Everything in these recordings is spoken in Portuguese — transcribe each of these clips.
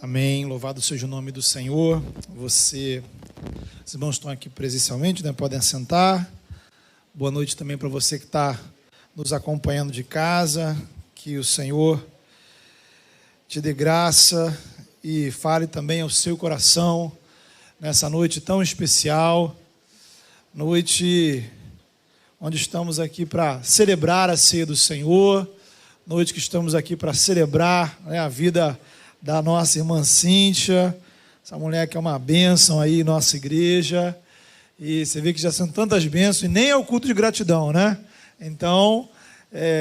Amém, louvado seja o nome do Senhor. Os irmãos estão aqui presencialmente, né? Podem assentar. Boa noite também para você que está nos acompanhando de casa. Que o Senhor te dê graça e fale também ao seu coração nessa noite tão especial, noite onde estamos aqui para celebrar a ceia do Senhor, noite que estamos aqui para celebrar, né, a vida da nossa irmã Cíntia, essa mulher que é uma bênção aí em nossa igreja, e você vê que já são tantas bênçãos, e nem é o culto de gratidão, né? Então,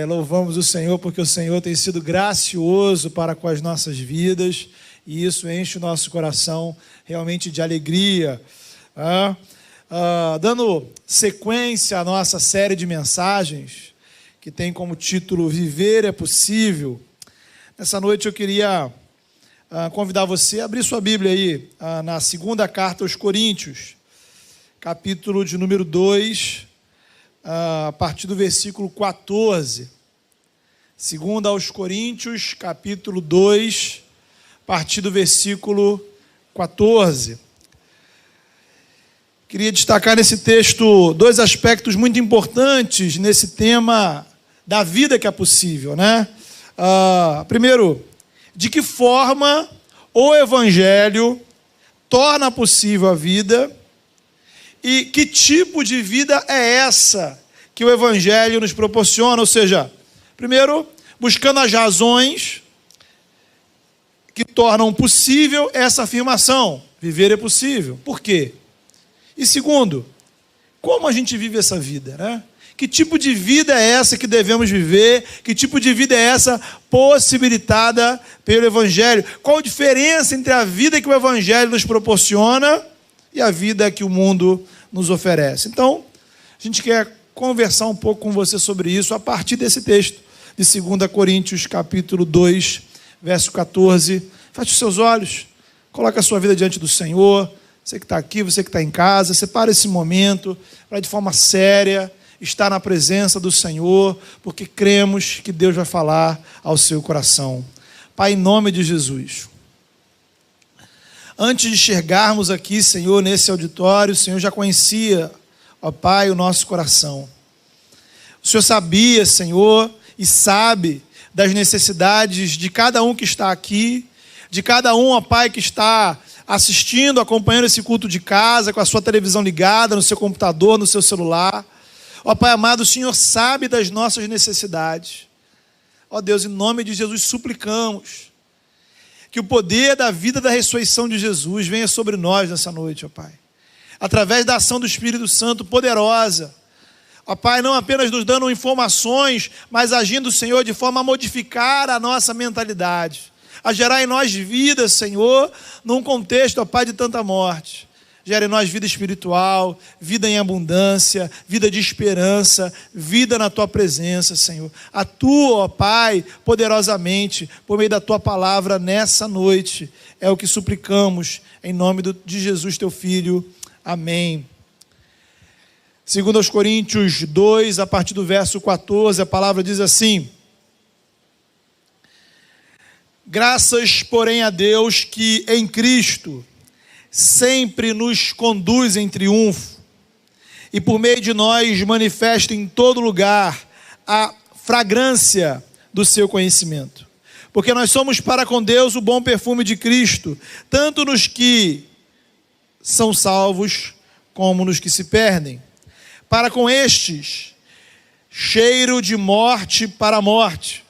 louvamos o Senhor, porque o Senhor tem sido gracioso para com as nossas vidas, e isso enche o nosso coração realmente de alegria. Dando sequência à nossa série de mensagens, que tem como título Viver é Possível, nessa noite eu queria convidar você a abrir sua Bíblia aí, na segunda carta aos Coríntios, capítulo de número 2, a partir do versículo 14. Segunda aos Coríntios, capítulo 2, a partir do versículo 14. Queria destacar nesse texto dois aspectos muito importantes nesse tema da vida que é possível, né? Primeiro, de que forma o Evangelho torna possível a vida e que tipo de vida é essa que o Evangelho nos proporciona. Ou seja, primeiro, buscando as razões que tornam possível essa afirmação, viver é possível. Por quê? E segundo, como a gente vive essa vida, né? Que tipo de vida é essa que devemos viver? Que tipo de vida é essa possibilitada pelo Evangelho? Qual a diferença entre a vida que o Evangelho nos proporciona e a vida que o mundo nos oferece? Então, a gente quer conversar um pouco com você sobre isso a partir desse texto de 2 Coríntios, capítulo 2, verso 14. Feche os seus olhos, coloque a sua vida diante do Senhor. Você que está aqui, você que está em casa, separa esse momento para, de forma séria, estar na presença do Senhor, porque cremos que Deus vai falar ao seu coração. Pai, em nome de Jesus, antes de chegarmos aqui, Senhor, nesse auditório, o Senhor já conhecia, ó Pai, o nosso coração. O Senhor sabia, Senhor, e sabe das necessidades de cada um que está aqui, de cada um, ó Pai, que está assistindo, acompanhando esse culto de casa, com a sua televisão ligada, no seu computador, no seu celular. Ó Pai amado, o Senhor sabe das nossas necessidades. Ó Deus, em nome de Jesus, suplicamos que o poder da vida da ressurreição de Jesus venha sobre nós nessa noite, ó Pai. Através da ação do Espírito Santo poderosa. Ó Pai, não apenas nos dando informações, mas agindo, Senhor, de forma a modificar a nossa mentalidade. A gerar em nós vida, Senhor, num contexto, ó Pai, de tanta morte. Gera em nós vida espiritual, vida em abundância, vida de esperança, vida na Tua presença, Senhor. Atua, ó Pai, poderosamente, por meio da Tua palavra nessa noite. É o que suplicamos, em nome de Jesus, Teu Filho. Amém. 2 Coríntios 2, a partir do verso 14, a palavra diz assim: graças, porém, a Deus que em Cristo sempre nos conduz em triunfo e por meio de nós manifesta em todo lugar a fragrância do seu conhecimento. Porque nós somos para com Deus o bom perfume de Cristo, tanto nos que são salvos como nos que se perdem. Para com estes, cheiro de morte para a morte,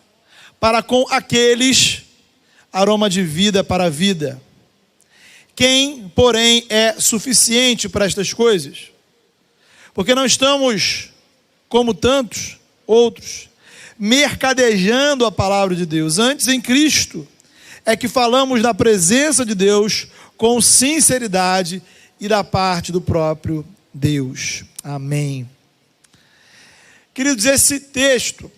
para com aqueles, aroma de vida para a vida. Quem, porém, é suficiente para estas coisas? Porque não estamos, como tantos outros, mercadejando a palavra de Deus. Antes, em Cristo, é que falamos da presença de Deus com sinceridade e da parte do próprio Deus. Amém. Queridos, esse texto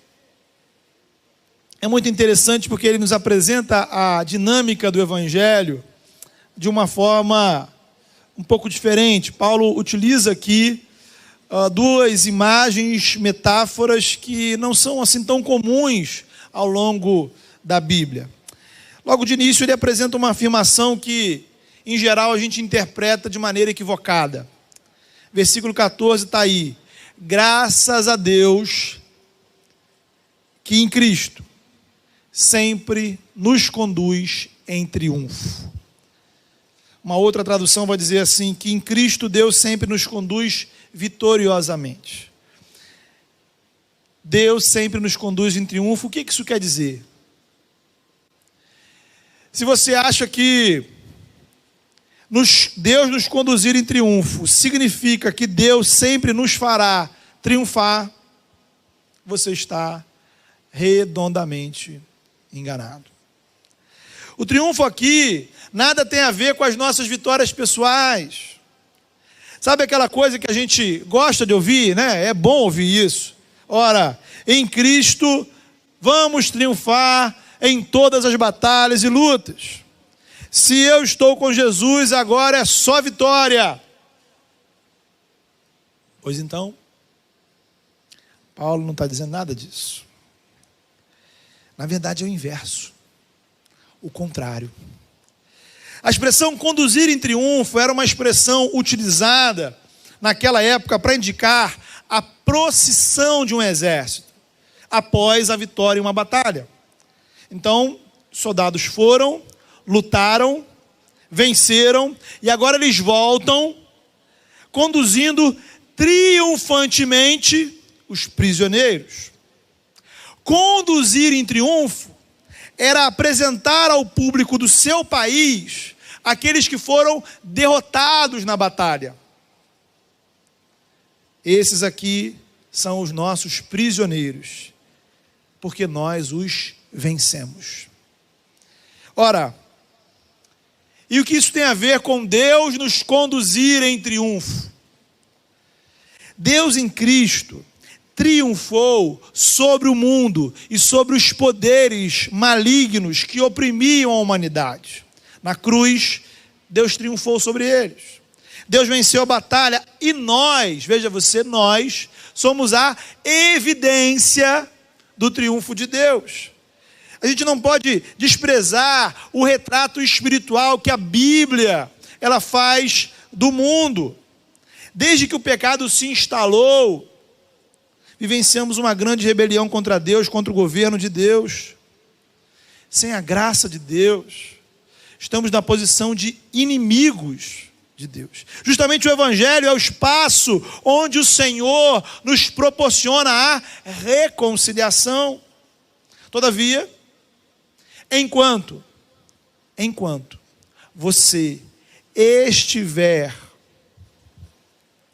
é muito interessante porque ele nos apresenta a dinâmica do Evangelho de uma forma um pouco diferente. Paulo utiliza aqui duas imagens, metáforas que não são assim tão comuns ao longo da Bíblia. Logo de início ele apresenta uma afirmação que, em geral, a gente interpreta de maneira equivocada. Versículo 14 está aí: graças a Deus que em Cristo sempre nos conduz em triunfo. Uma outra tradução vai dizer assim, que em Cristo Deus sempre nos conduz vitoriosamente. Deus sempre nos conduz em triunfo. O que isso quer dizer? Se você acha que Deus nos conduzir em triunfo significa que Deus sempre nos fará triunfar, você está redondamente enganado. O triunfo aqui nada tem a ver com as nossas vitórias pessoais. Sabe aquela coisa que a gente gosta de ouvir, né? É bom ouvir isso. Ora, em Cristo vamos triunfar em todas as batalhas e lutas. Se eu estou com Jesus, agora é só vitória. Pois então, Paulo não está dizendo nada disso. Na verdade é o inverso, o contrário. A expressão conduzir em triunfo era uma expressão utilizada naquela época para indicar a procissão de um exército após a vitória em uma batalha. Então, soldados foram, lutaram, venceram e agora eles voltam conduzindo triunfantemente os prisioneiros. Conduzir em triunfo era apresentar ao público do seu país aqueles que foram derrotados na batalha. Esses aqui são os nossos prisioneiros, porque nós os vencemos. Ora, e o que isso tem a ver com Deus nos conduzir em triunfo? Deus em Cristo triunfou sobre o mundo e sobre os poderes malignos que oprimiam a humanidade. Na cruz, Deus triunfou sobre eles. Deus venceu a batalha e nós, veja você, nós somos a evidência do triunfo de Deus. A gente não pode desprezar o retrato espiritual que a Bíblia ela faz do mundo. Desde que o pecado se instalou, vivenciamos uma grande rebelião contra Deus, contra o governo de Deus. Sem a graça de Deus, estamos na posição de inimigos de Deus. Justamente o Evangelho é o espaço onde o Senhor nos proporciona a reconciliação. Todavia, enquanto você estiver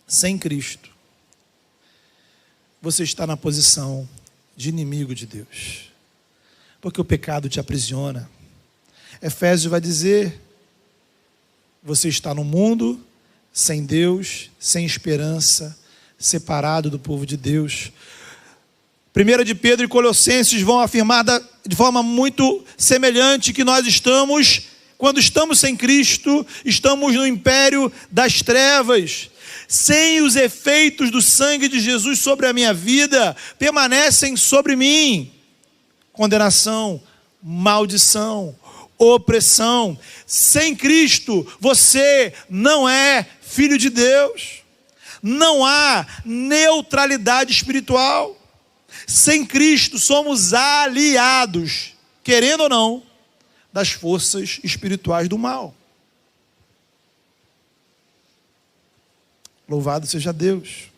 sem Cristo, você está na posição de inimigo de Deus, porque o pecado te aprisiona. Efésios vai dizer: você está no mundo, sem Deus, sem esperança, separado do povo de Deus. 1 de Pedro e Colossenses vão afirmar de forma muito semelhante que nós estamos, quando estamos sem Cristo, estamos no império das trevas. Sem os efeitos do sangue de Jesus sobre a minha vida, permanecem sobre mim condenação, maldição, opressão. Sem Cristo, você não é filho de Deus. Não há neutralidade espiritual. Sem Cristo, somos aliados, querendo ou não, das forças espirituais do mal. Louvado seja Deus.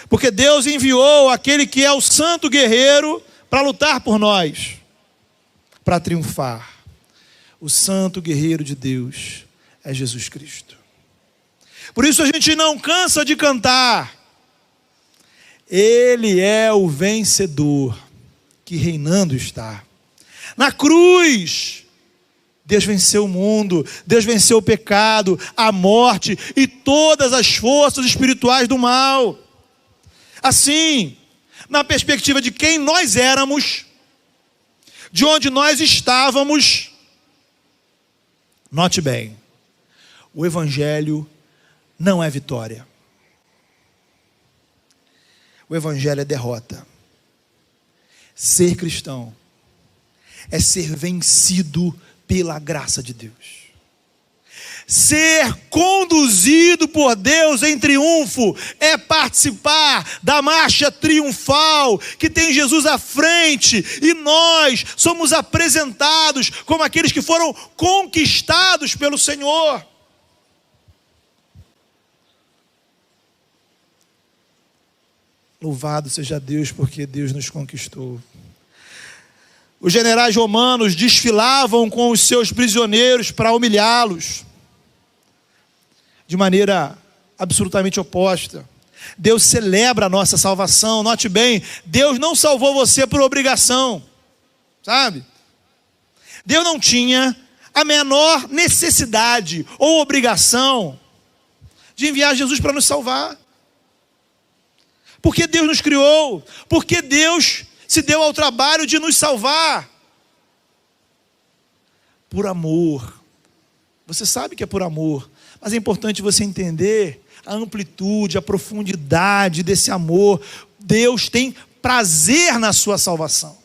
Porque Deus enviou aquele que é o santo guerreiro para lutar por nós, para triunfar. O santo guerreiro de Deus é Jesus Cristo. Por isso a gente não cansa de cantar: Ele é o vencedor que reinando está. Na cruz, Deus venceu o mundo, Deus venceu o pecado, a morte e todas as forças espirituais do mal. Assim, na perspectiva de quem nós éramos, de onde nós estávamos, note bem, o Evangelho não é vitória. O Evangelho é derrota. Ser cristão é ser vencido pela graça de Deus. Ser conduzido por Deus em triunfo é participar da marcha triunfal que tem Jesus à frente, e nós somos apresentados como aqueles que foram conquistados pelo Senhor. Louvado seja Deus, porque Deus nos conquistou. Os generais romanos desfilavam com os seus prisioneiros para humilhá-los, de maneira absolutamente oposta. Deus celebra a nossa salvação. Note bem, Deus não salvou você por obrigação, sabe? Deus não tinha a menor necessidade ou obrigação de enviar Jesus para nos salvar. Porque Deus nos criou, porque Deus se deu ao trabalho de nos salvar. Por amor. Você sabe que é por amor, mas é importante você entender a amplitude, a profundidade desse amor. Deus tem prazer na sua salvação.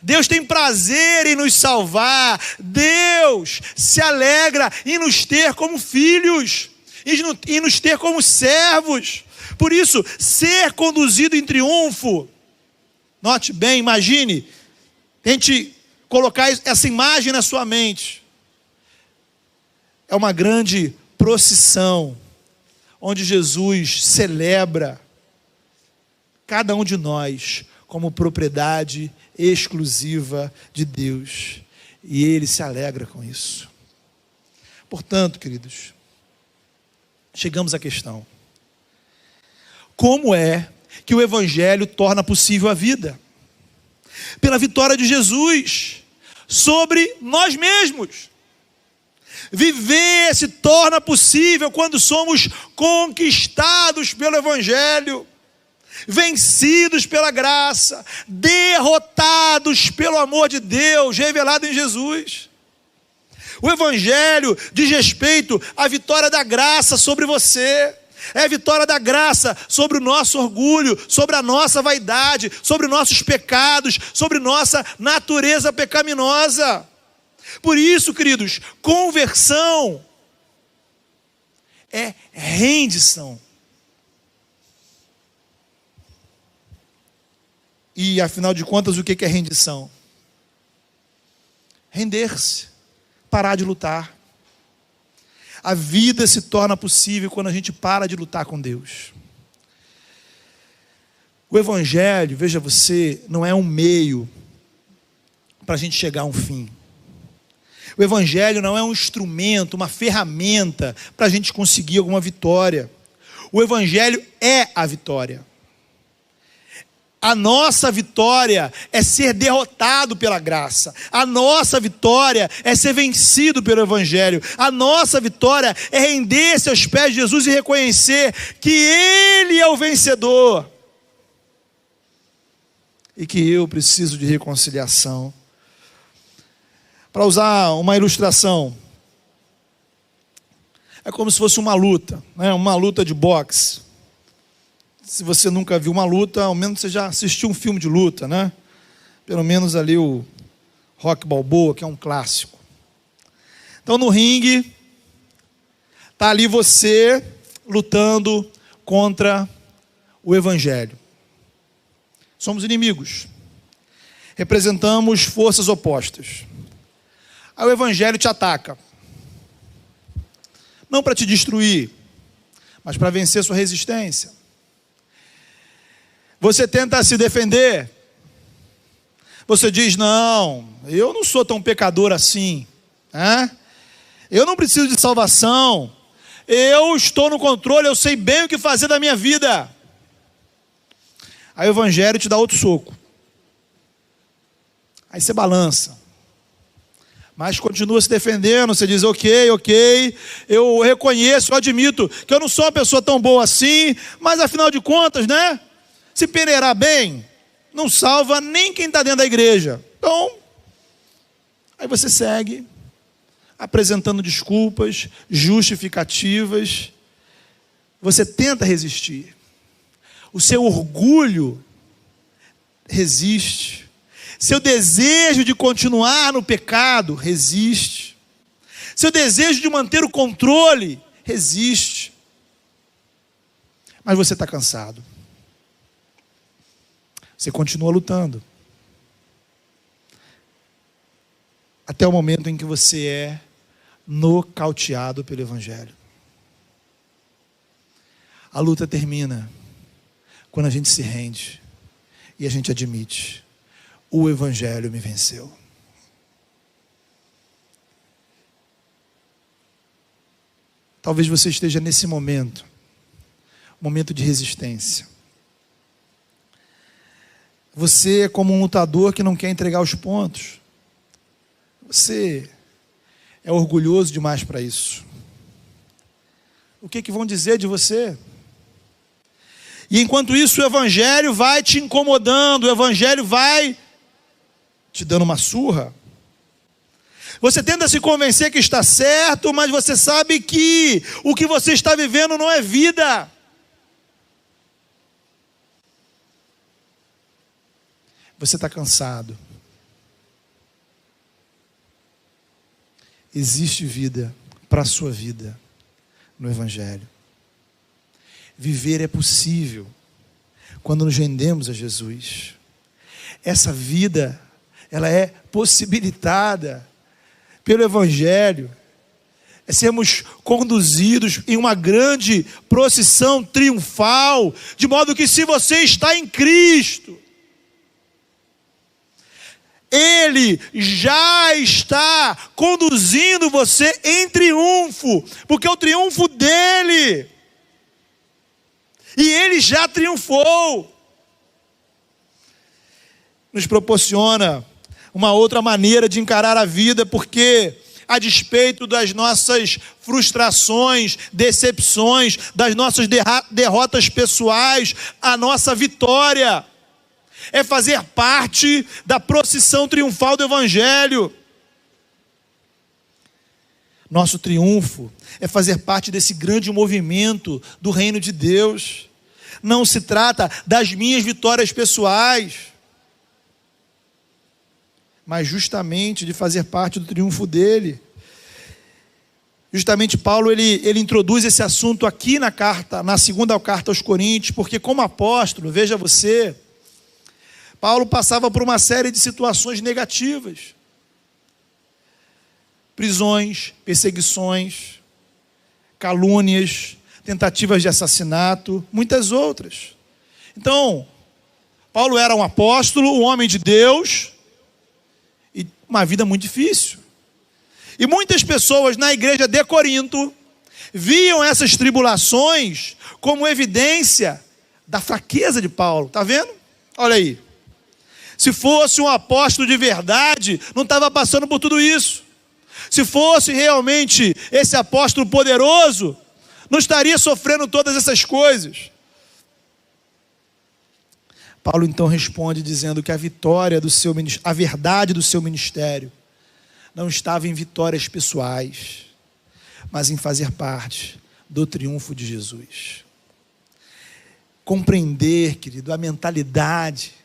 Deus tem prazer em nos salvar. Deus se alegra em nos ter como filhos, em nos ter como servos. Por isso, ser conduzido em triunfo, note bem, imagine, tente colocar essa imagem na sua mente. É uma grande procissão, onde Jesus celebra cada um de nós como propriedade exclusiva de Deus. E Ele se alegra com isso. Portanto, queridos, chegamos à questão: como é que o Evangelho torna possível a vida? Pela vitória de Jesus sobre nós mesmos. Viver se torna possível quando somos conquistados pelo Evangelho, vencidos pela graça, derrotados pelo amor de Deus revelado em Jesus. O Evangelho diz respeito à vitória da graça sobre você. É a vitória da graça sobre o nosso orgulho, sobre a nossa vaidade, sobre nossos pecados, sobre nossa natureza pecaminosa. Por isso, queridos, conversão é rendição. E, afinal de contas, o que é rendição? Render-se, parar de lutar. A vida se torna possível quando a gente para de lutar com Deus. O Evangelho, veja você, não é um meio para a gente chegar a um fim. O Evangelho não é um instrumento, uma ferramenta para a gente conseguir alguma vitória. O Evangelho é a vitória. A nossa vitória é ser derrotado pela graça. A nossa vitória é ser vencido pelo Evangelho. A nossa vitória é render-se aos pés de Jesus e reconhecer que Ele é o vencedor. E que eu preciso de reconciliação. Para usar uma ilustração, é como se fosse uma luta, né? Uma luta de boxe. Se você nunca viu uma luta, ao menos você já assistiu um filme de luta, né? Pelo menos ali o Rocky Balboa, que é um clássico. Então no ringue, está ali você lutando contra o Evangelho. Somos inimigos. Representamos forças opostas. Aí o Evangelho te ataca. Não para te destruir, mas para vencer sua resistência. Você tenta se defender. Você diz: não, eu não sou tão pecador assim, né? Eu não preciso de salvação. Eu estou no controle, eu sei bem o que fazer da minha vida. Aí o Evangelho te dá outro soco. Aí você balança. Mas continua se defendendo, você diz: ok, eu reconheço, eu admito que eu não sou uma pessoa tão boa assim, mas afinal de contas, né? Se peneirar bem, não salva nem quem está dentro da igreja. Então, aí você segue, apresentando desculpas, justificativas. Você tenta resistir. O seu orgulho resiste. Seu desejo de continuar no pecado, resiste. Seu desejo de manter o controle, resiste. Mas você está cansado. Você continua lutando. Até o momento em que você é nocauteado pelo Evangelho. A luta termina quando a gente se rende e a gente admite: o Evangelho me venceu. Talvez você esteja nesse momento de resistência. Você é como um lutador que não quer entregar os pontos. Você é orgulhoso demais para isso. O que vão dizer de você? E enquanto isso, o Evangelho vai te incomodando, o Evangelho vai te dando uma surra. Você tenta se convencer que está certo, mas você sabe que o que você está vivendo não é vida. Você está cansado. Existe vida para a sua vida no Evangelho. Viver é possível quando nos rendemos a Jesus. Essa vida, ela é possibilitada pelo Evangelho. É sermos conduzidos em uma grande procissão triunfal, de modo que, se você está em Cristo, Ele já está conduzindo você em triunfo, porque é o triunfo dele, e Ele já triunfou. Nos proporciona uma outra maneira de encarar a vida, porque, a despeito das nossas frustrações, decepções, das nossas derrotas pessoais, a nossa vitória é fazer parte da procissão triunfal do Evangelho. Nosso triunfo é fazer parte desse grande movimento do reino de Deus. Não se trata das minhas vitórias pessoais, mas justamente de fazer parte do triunfo dele. Justamente Paulo, ele introduz esse assunto aqui na segunda carta aos Coríntios, porque, como apóstolo, veja você, Paulo passava por uma série de situações negativas. Prisões, perseguições, calúnias, tentativas de assassinato, muitas outras. Então, Paulo era um apóstolo, um homem de Deus, e uma vida muito difícil. E muitas pessoas na igreja de Corinto viam essas tribulações como evidência da fraqueza de Paulo. Está vendo? Olha aí. Se fosse um apóstolo de verdade, não estava passando por tudo isso. Se fosse realmente esse apóstolo poderoso, não estaria sofrendo todas essas coisas. Paulo então responde dizendo que a verdade do seu ministério não estava em vitórias pessoais, mas em fazer parte do triunfo de Jesus. Compreender, querido, a mentalidade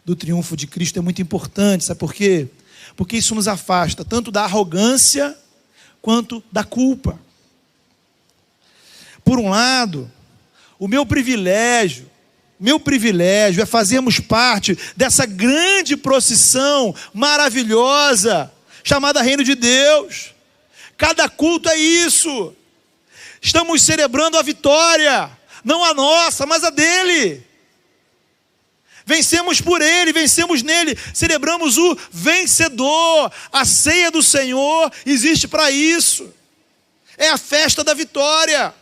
do triunfo de Cristo é muito importante. Sabe por quê? Porque isso nos afasta tanto da arrogância quanto da culpa. Por um lado, o meu privilégio é fazermos parte dessa grande procissão maravilhosa, chamada Reino de Deus. Cada culto é isso. Estamos celebrando a vitória, não a nossa, mas a dele. Vencemos por Ele, vencemos nele, celebramos o vencedor. A ceia do Senhor existe para isso. É a festa da vitória.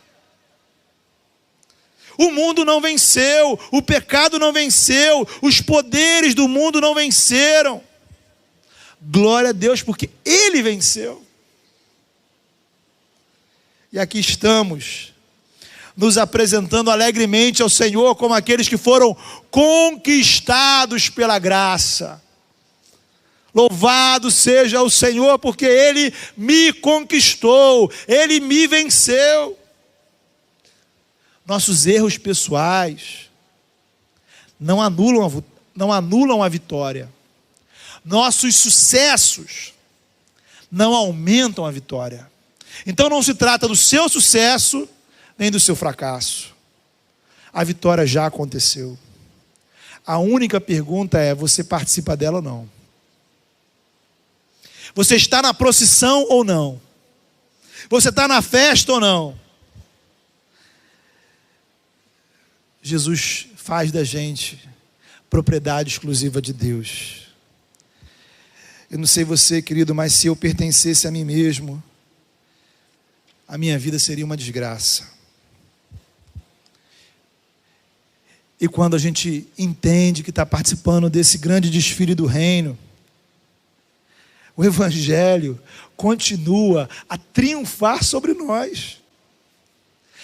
O mundo não venceu, o pecado não venceu, os poderes do mundo não venceram. Glória a Deus, porque Ele venceu. E aqui estamos, nos apresentando alegremente ao Senhor como aqueles que foram conquistados pela graça. Louvado seja o Senhor, porque Ele me conquistou, Ele me venceu. Nossos erros pessoais não anulam não anulam a vitória. Nossos sucessos não aumentam a vitória. Então não se trata do seu sucesso, nem do seu fracasso. A vitória já aconteceu. A única pergunta é: você participa dela ou não? Você está na procissão ou não? Você está na festa ou não? Jesus faz da gente propriedade exclusiva de Deus. Eu não sei você, querido, mas se eu pertencesse a mim mesmo, a minha vida seria uma desgraça. E quando a gente entende que está participando desse grande desfile do reino, o Evangelho continua a triunfar sobre nós.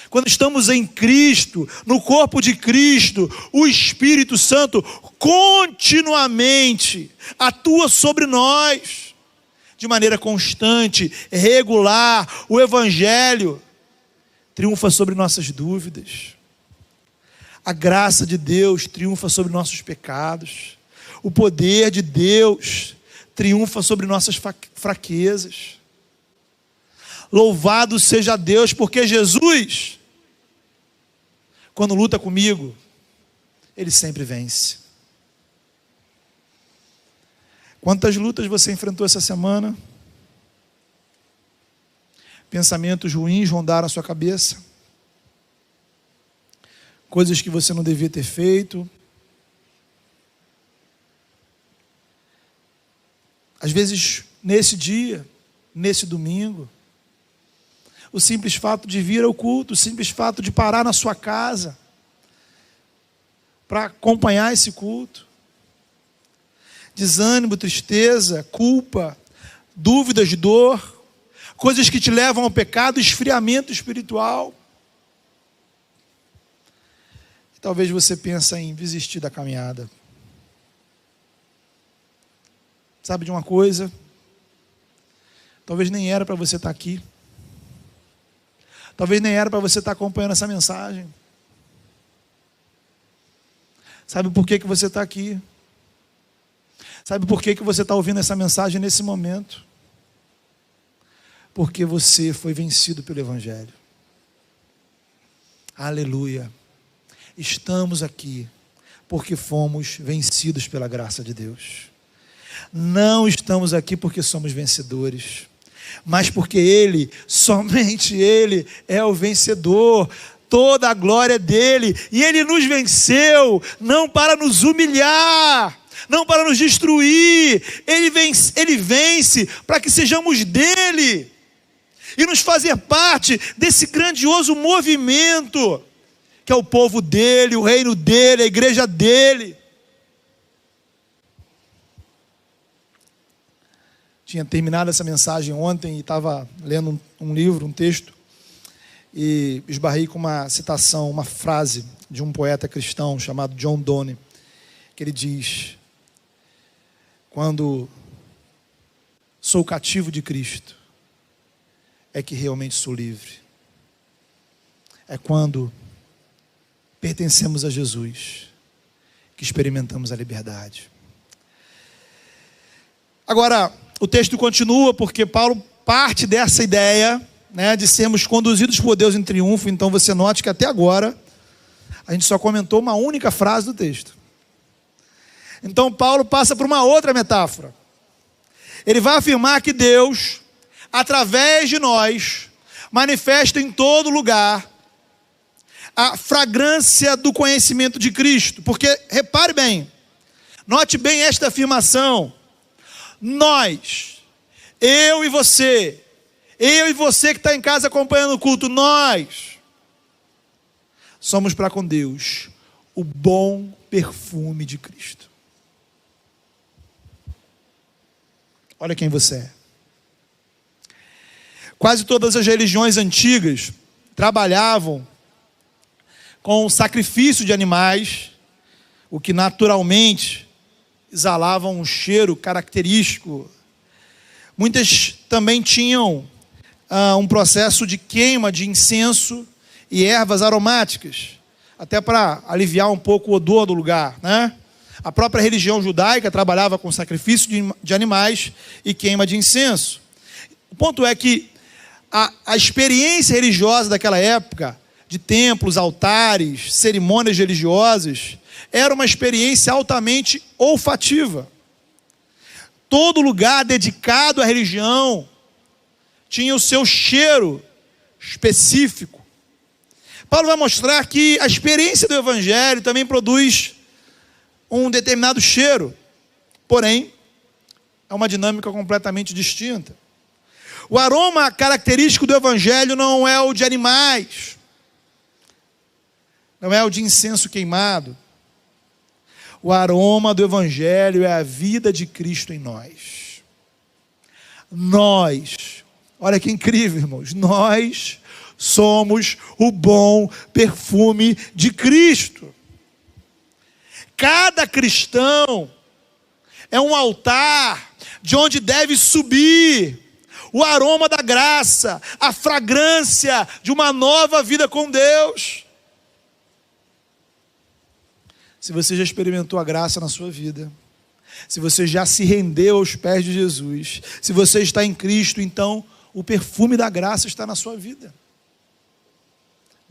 Quando estamos em Cristo, no corpo de Cristo, o Espírito Santo continuamente atua sobre nós, de maneira constante, regular. O Evangelho triunfa sobre nossas dúvidas. A graça de Deus triunfa sobre nossos pecados. O poder de Deus triunfa sobre nossas fraquezas. Louvado seja Deus, porque Jesus, quando luta comigo, Ele sempre vence. Quantas lutas você enfrentou essa semana? Pensamentos ruins rondaram a sua cabeça? Coisas que você não devia ter feito? Às vezes, nesse dia, nesse domingo, o simples fato de vir ao culto, o simples fato de parar na sua casa para acompanhar esse culto. Desânimo, tristeza, culpa, dúvidas, dor, coisas que te levam ao pecado, esfriamento espiritual. E talvez você pense em desistir da caminhada. Sabe de uma coisa? Talvez nem era para você estar aqui. Talvez nem era para você estar acompanhando essa mensagem. Sabe por que você está aqui? Sabe por que você está ouvindo essa mensagem nesse momento? Porque você foi vencido pelo Evangelho. Aleluia. Estamos aqui porque fomos vencidos pela graça de Deus. Não estamos aqui porque somos vencedores, mas porque Ele, somente Ele é o vencedor. Toda a glória é dele, e Ele nos venceu, não para nos humilhar, não para nos destruir. Ele vence para que sejamos dele, e nos fazer parte desse grandioso movimento, que é o povo dele, o reino dele, a igreja dele. Tinha terminado essa mensagem ontem e estava lendo um livro, um texto, e esbarrei com uma citação, uma frase de um poeta cristão chamado John Donne, que ele diz: quando sou cativo de Cristo, é que realmente sou livre. É quando pertencemos a Jesus que experimentamos a liberdade. Agora, o texto continua porque Paulo parte dessa ideia, de sermos conduzidos por Deus em triunfo. Então você note que até agora a gente só comentou uma única frase do texto. Então Paulo passa por uma outra metáfora. Ele vai afirmar que Deus, através de nós, manifesta em todo lugar a fragrância do conhecimento de Cristo. Porque, repare bem, note bem esta afirmação: nós, eu e você que está em casa acompanhando o culto, nós somos para com Deus o bom perfume de Cristo. Olha quem você é. Quase todas as religiões antigas trabalhavam com o sacrifício de animais, o que naturalmente exalava um cheiro característico. Muitas também tinham um processo de queima de incenso e ervas aromáticas, até para aliviar um pouco o odor do lugar, A própria religião judaica trabalhava com sacrifício de animais e queima de incenso. O ponto é que a experiência religiosa daquela época, de templos, altares, cerimônias religiosas, era uma experiência altamente olfativa. Todo lugar dedicado à religião tinha o seu cheiro específico. Paulo vai mostrar que a experiência do Evangelho também produz um determinado cheiro, porém, é uma dinâmica completamente distinta. O aroma característico do Evangelho não é o de animais, não é o de incenso queimado. O aroma do Evangelho é a vida de Cristo em nós. Nós, olha que incrível, irmãos, nós somos o bom perfume de Cristo. Cada cristão é um altar de onde deve subir o aroma da graça, a fragrância de uma nova vida com Deus. Se você já experimentou a graça na sua vida, se você já se rendeu aos pés de Jesus, se você está em Cristo, então o perfume da graça está na sua vida.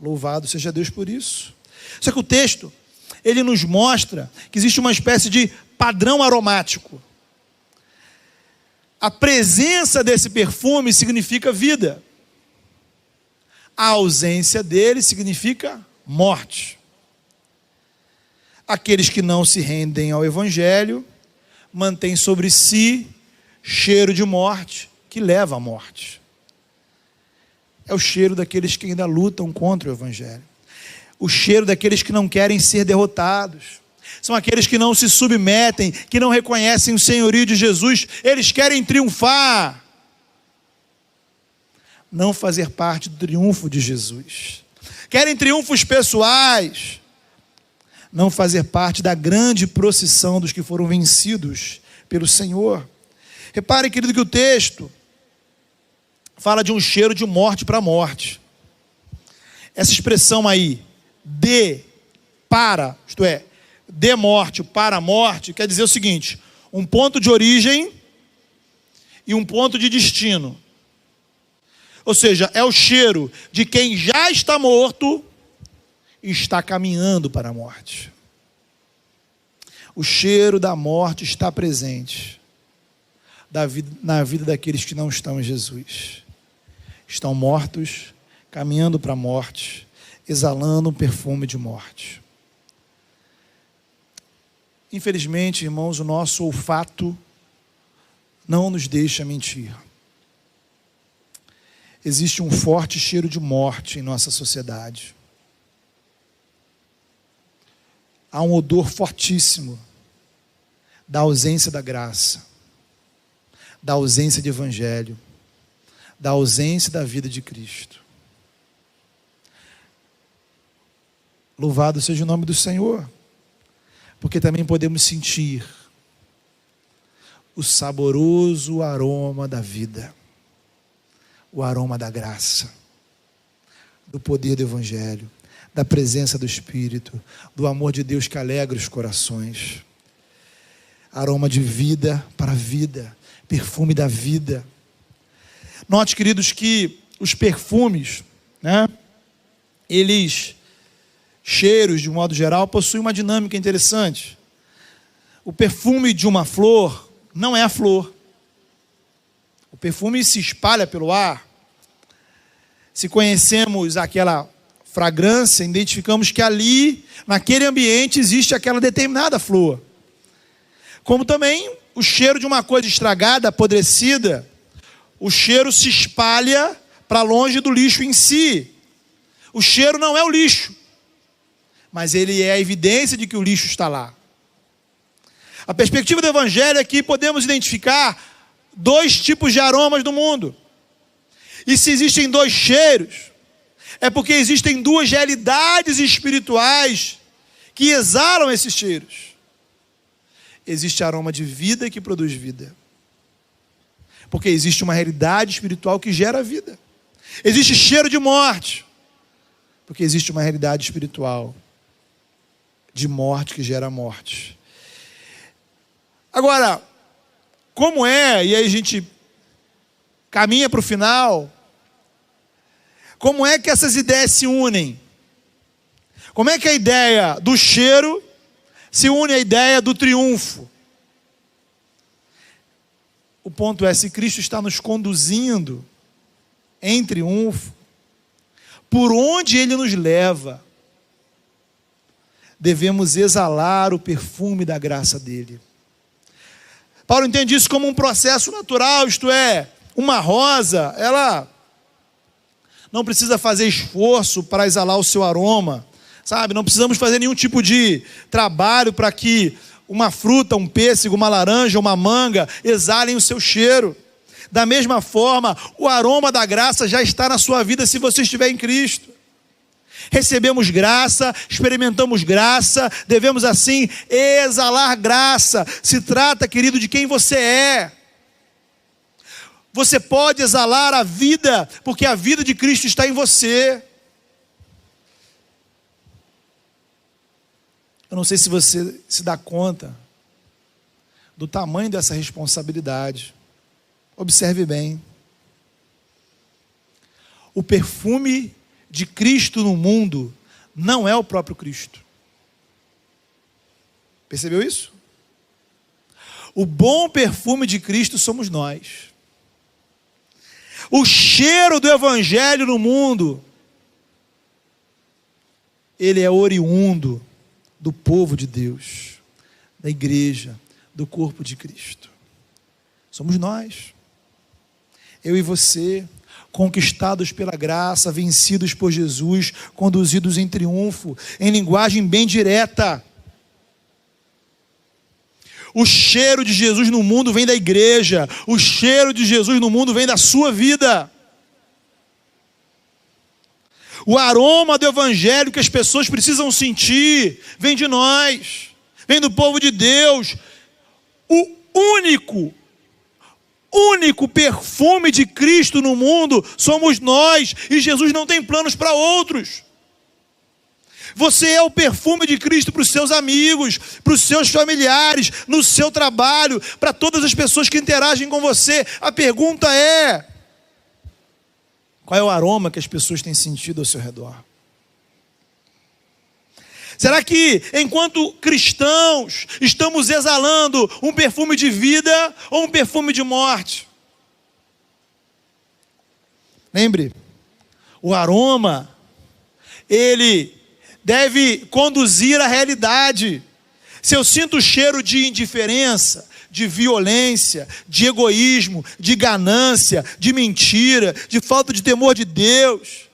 Louvado seja Deus por isso. Só que o texto, ele nos mostra que existe uma espécie de padrão aromático. A presença desse perfume significa vida. A ausência dele significa morte. Aqueles que não se rendem ao Evangelho mantêm sobre si cheiro de morte, que leva à morte. É o cheiro daqueles que ainda lutam contra o Evangelho. O cheiro daqueles que não querem ser derrotados. São aqueles que não se submetem, que não reconhecem o senhorio de Jesus. Eles querem triunfar. Não fazer parte do triunfo de Jesus. Querem triunfos pessoais. Não fazer parte da grande procissão dos que foram vencidos pelo Senhor. Repare, querido, que o texto fala de um cheiro de morte para morte. Essa expressão aí, isto é, de morte para morte, quer dizer o seguinte: um ponto de origem e um ponto de destino. Ou seja, é o cheiro de quem já está morto e está caminhando para a morte. O cheiro da morte está presente na vida daqueles que não estão em Jesus. Estão mortos, caminhando para a morte, exalando um perfume de morte. Infelizmente, irmãos, o nosso olfato não nos deixa mentir. Existe um forte cheiro de morte em nossa sociedade. Há um odor fortíssimo da ausência da graça, da ausência de Evangelho, da ausência da vida de Cristo. Louvado seja o nome do Senhor, porque também podemos sentir o saboroso aroma da vida, o aroma da graça, do poder do Evangelho, da presença do Espírito, do amor de Deus que alegra os corações. Aroma de vida para vida, perfume da vida. Note, queridos, que os perfumes, cheiros, de um modo geral, possuem uma dinâmica interessante. O perfume de uma flor não é a flor. O perfume se espalha pelo ar. Se conhecemos aquela fragrância, identificamos que ali, naquele ambiente, existe aquela determinada flor. Como também o cheiro de uma coisa estragada, apodrecida, o cheiro se espalha para longe do lixo em si. O cheiro não é o lixo, mas ele é a evidência de que o lixo está lá. A perspectiva do Evangelho é que podemos identificar dois tipos de aromas no mundo. E se existem dois cheiros, é porque existem duas realidades espirituais que exalam esses cheiros. Existe aroma de vida que produz vida. Porque existe uma realidade espiritual que gera vida. Existe cheiro de morte. Porque existe uma realidade espiritual de morte que gera morte. Agora, como é, e aí a gente caminha para o final, como é que essas ideias se unem? Como é que a ideia do cheiro se une à ideia do triunfo? O ponto é, se Cristo está nos conduzindo em triunfo, por onde Ele nos leva, devemos exalar o perfume da graça dEle. Paulo entende isso como um processo natural, isto é, uma rosa, ela não precisa fazer esforço para exalar o seu aroma, sabe? Não precisamos fazer nenhum tipo de trabalho para que uma fruta, um pêssego, uma laranja, uma manga exalem o seu cheiro. Da mesma forma, o aroma da graça já está na sua vida se você estiver em Cristo. Recebemos graça, experimentamos graça, devemos assim exalar graça. Se trata, querido, de quem você é. Você pode exalar a vida, porque a vida de Cristo está em você. Eu não sei se você se dá conta do tamanho dessa responsabilidade. Observe bem. O perfume de Cristo no mundo não é o próprio Cristo. Percebeu isso? O bom perfume de Cristo somos nós. O cheiro do Evangelho no mundo, ele é oriundo do povo de Deus, da igreja, do corpo de Cristo. Somos nós. Eu e você, conquistados pela graça, vencidos por Jesus, conduzidos em triunfo, em linguagem bem direta. O cheiro de Jesus no mundo vem da igreja, o cheiro de Jesus no mundo vem da sua vida. O aroma do Evangelho que as pessoas precisam sentir vem de nós, vem do povo de Deus. O único perfume de Cristo no mundo somos nós, e Jesus não tem planos para outros. Você é o perfume de Cristo para os seus amigos, para os seus familiares, no seu trabalho, para todas as pessoas que interagem com você. A pergunta é: qual é o aroma que as pessoas têm sentido ao seu redor? Será que, enquanto cristãos, estamos exalando um perfume de vida ou um perfume de morte? Lembre, o aroma, ele deve conduzir à realidade. Se eu sinto o cheiro de indiferença, de violência, de egoísmo, de ganância, de mentira, de falta de temor de Deus,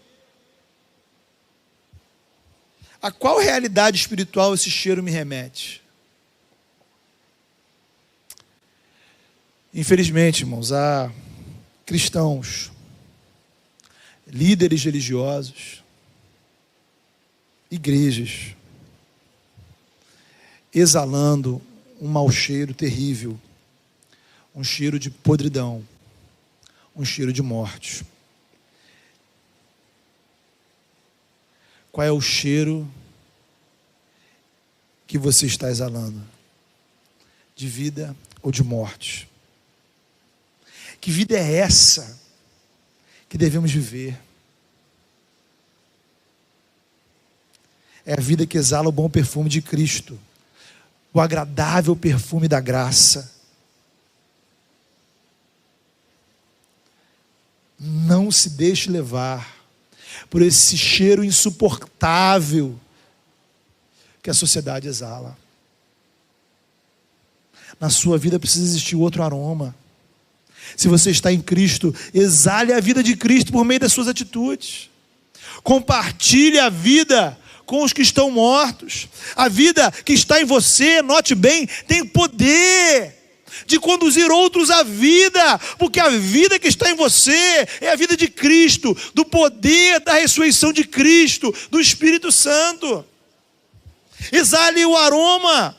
a qual realidade espiritual esse cheiro me remete? Infelizmente, irmãos, há cristãos, líderes religiosos, igrejas, exalando um mau cheiro terrível, um cheiro de podridão, um cheiro de morte. Qual é o cheiro que você está exalando? De vida ou de morte? Que vida é essa que devemos viver? É a vida que exala o bom perfume de Cristo, o agradável perfume da graça. Não se deixe levar por esse cheiro insuportável que a sociedade exala. Na sua vida precisa existir outro aroma. Se você está em Cristo, exale a vida de Cristo por meio das suas atitudes. Compartilhe a vida com os que estão mortos. A vida que está em você, note bem, tem poder de conduzir outros à vida, porque a vida que está em você é a vida de Cristo, do poder da ressurreição de Cristo, do Espírito Santo. Exale o aroma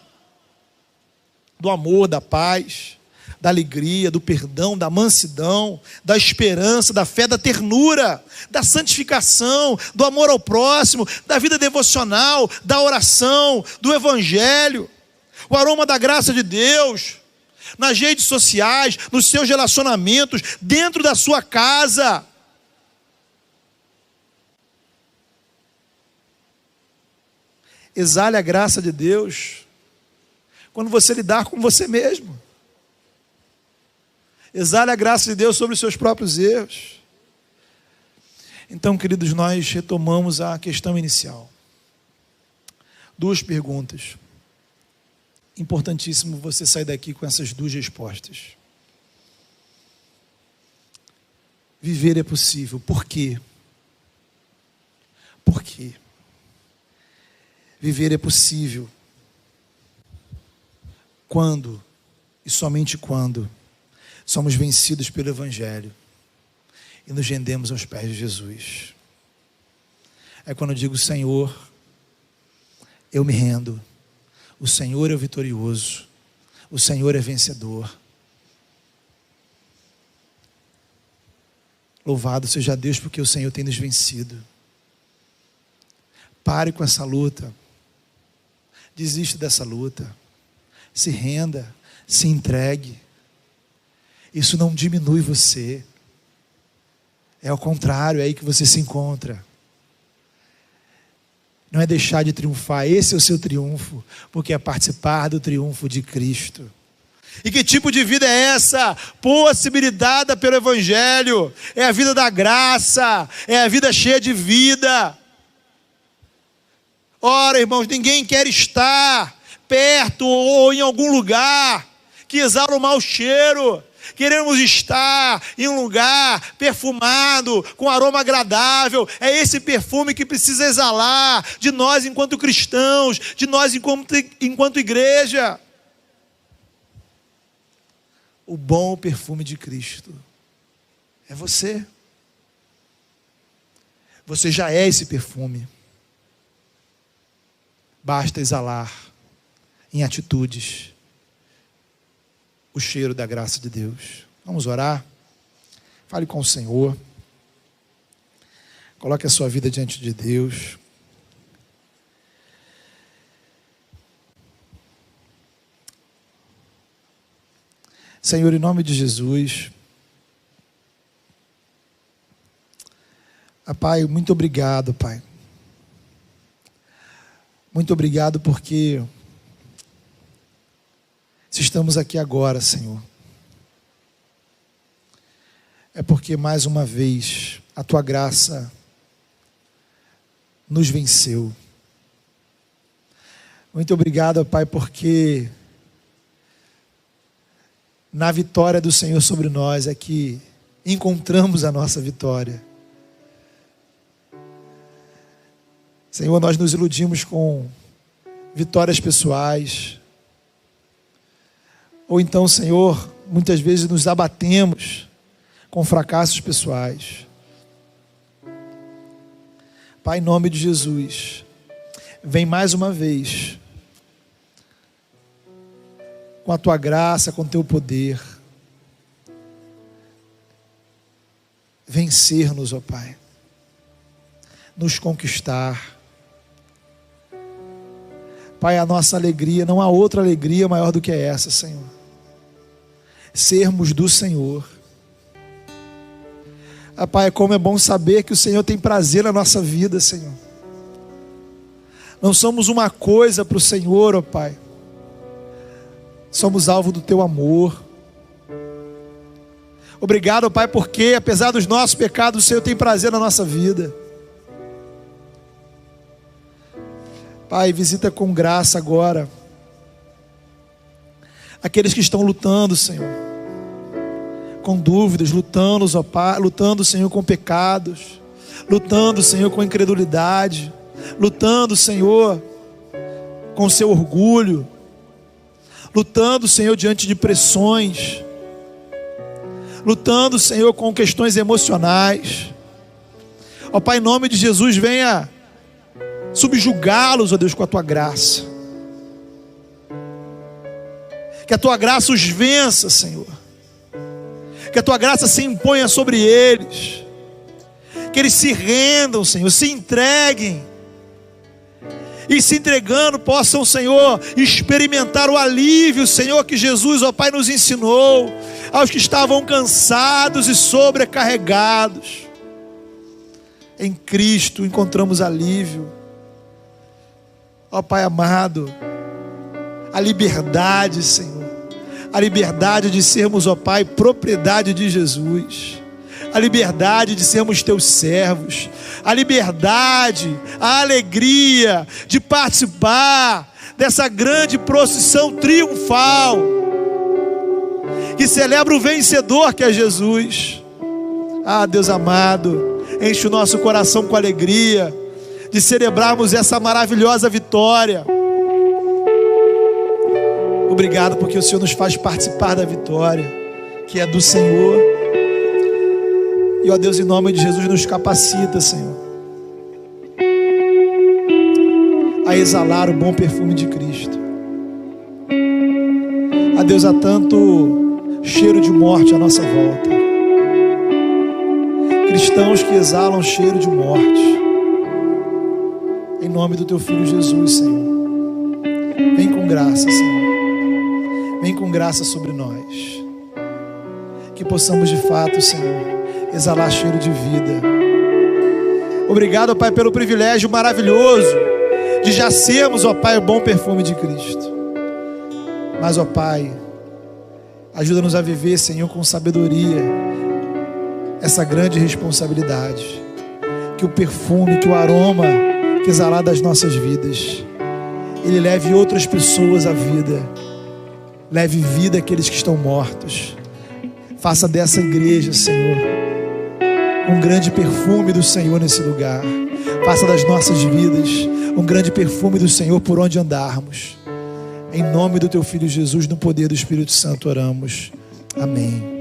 do amor, da paz, da alegria, do perdão, da mansidão, da esperança, da fé, da ternura, da santificação, do amor ao próximo, da vida devocional, da oração, do Evangelho. O aroma da graça de Deus nas redes sociais, nos seus relacionamentos, dentro da sua casa. Exale a graça de Deus quando você lidar com você mesmo. Exale a graça de Deus sobre os seus próprios erros. Então, queridos, nós retomamos a questão inicial. 2 perguntas. Importantíssimo você sair daqui com essas 2 respostas. Viver é possível. Por quê? Por quê? Viver é possível quando, e somente quando, somos vencidos pelo Evangelho e nos rendemos aos pés de Jesus. É quando eu digo: Senhor, eu me rendo. O Senhor é o vitorioso. O Senhor é vencedor. Louvado seja Deus, porque o Senhor tem nos vencido. Pare com essa luta. Desista dessa luta. Se renda. Se entregue. Isso não diminui você. É ao contrário, é aí que você se encontra. Não é deixar de triunfar, esse é o seu triunfo, porque é participar do triunfo de Cristo. E que tipo de vida é essa? Possibilitada pelo Evangelho. É a vida da graça, é a vida cheia de vida. Ora, irmãos, ninguém quer estar perto ou em algum lugar que exala o mau cheiro. Queremos estar em um lugar perfumado, com aroma agradável. É esse perfume que precisa exalar de nós enquanto cristãos, de nós enquanto igreja. O bom perfume de Cristo é você. Você já é esse perfume. Basta exalar em atitudes o cheiro da graça de Deus. Vamos orar? Fale com o Senhor. Coloque a sua vida diante de Deus. Senhor, em nome de Jesus, Pai, muito obrigado, Pai. Muito obrigado porque se estamos aqui agora, Senhor, é porque mais uma vez a Tua graça nos venceu. Muito obrigado, Pai, porque na vitória do Senhor sobre nós é que encontramos a nossa vitória. Senhor, nós nos iludimos com vitórias pessoais, ou então, Senhor, muitas vezes nos abatemos com fracassos pessoais. Pai, em nome de Jesus, vem mais uma vez com a Tua graça, com o Teu poder, vencer-nos, ó Pai, nos conquistar. Pai, a nossa alegria, não há outra alegria maior do que essa, Senhor. Sermos do Senhor. Pai, como é bom saber que o Senhor tem prazer na nossa vida, Senhor. Não somos uma coisa para o Senhor, ó Pai. Somos alvo do Teu amor. Obrigado, Pai, porque apesar dos nossos pecados, o Senhor tem prazer na nossa vida. Pai, visita com graça agora aqueles que estão lutando, Senhor, com dúvidas, lutando, ó Pai, lutando, Senhor, com pecados, lutando, Senhor, com incredulidade, lutando, Senhor, com seu orgulho, lutando, Senhor, diante de pressões, lutando, Senhor, com questões emocionais. Ó Pai, em nome de Jesus, venha subjugá-los, ó Deus, com a Tua graça. Que a Tua graça os vença, Senhor. Que a Tua graça se imponha sobre eles. Que eles se rendam, Senhor, se entreguem. e se entregando, possam, Senhor, experimentar o alívio, Senhor, que Jesus, ó Pai, nos ensinou, aos que estavam cansados e sobrecarregados. Em Cristo encontramos alívio. Ó Pai amado, a liberdade, Senhor, a liberdade de sermos, ó Pai, propriedade de Jesus, a liberdade de sermos teus servos, a liberdade, a alegria de participar dessa grande procissão triunfal que celebra o vencedor que é Jesus. Ah, Deus amado, enche o nosso coração com alegria de celebrarmos essa maravilhosa vitória. Obrigado porque o Senhor nos faz participar da vitória que é do Senhor. E ó Deus, em nome de Jesus, nos capacita, Senhor, a exalar o bom perfume de Cristo. A Deus, há tanto cheiro de morte à nossa volta, cristãos que exalam cheiro de morte. Em nome do Teu Filho Jesus, Senhor, vem com graça, Senhor, vem com graça sobre nós, que possamos de fato, Senhor, exalar cheiro de vida. Obrigado, ó Pai, pelo privilégio maravilhoso de já sermos, ó Pai, o bom perfume de Cristo. Mas, ó Pai, ajuda-nos a viver, Senhor, com sabedoria essa grande responsabilidade, que o perfume, que o aroma que exalar das nossas vidas, ele leve outras pessoas à vida, leve vida àqueles que estão mortos. Faça dessa igreja, Senhor, um grande perfume do Senhor nesse lugar. Faça das nossas vidas um grande perfume do Senhor por onde andarmos. Em nome do Teu Filho Jesus, no poder do Espírito Santo oramos. Amém.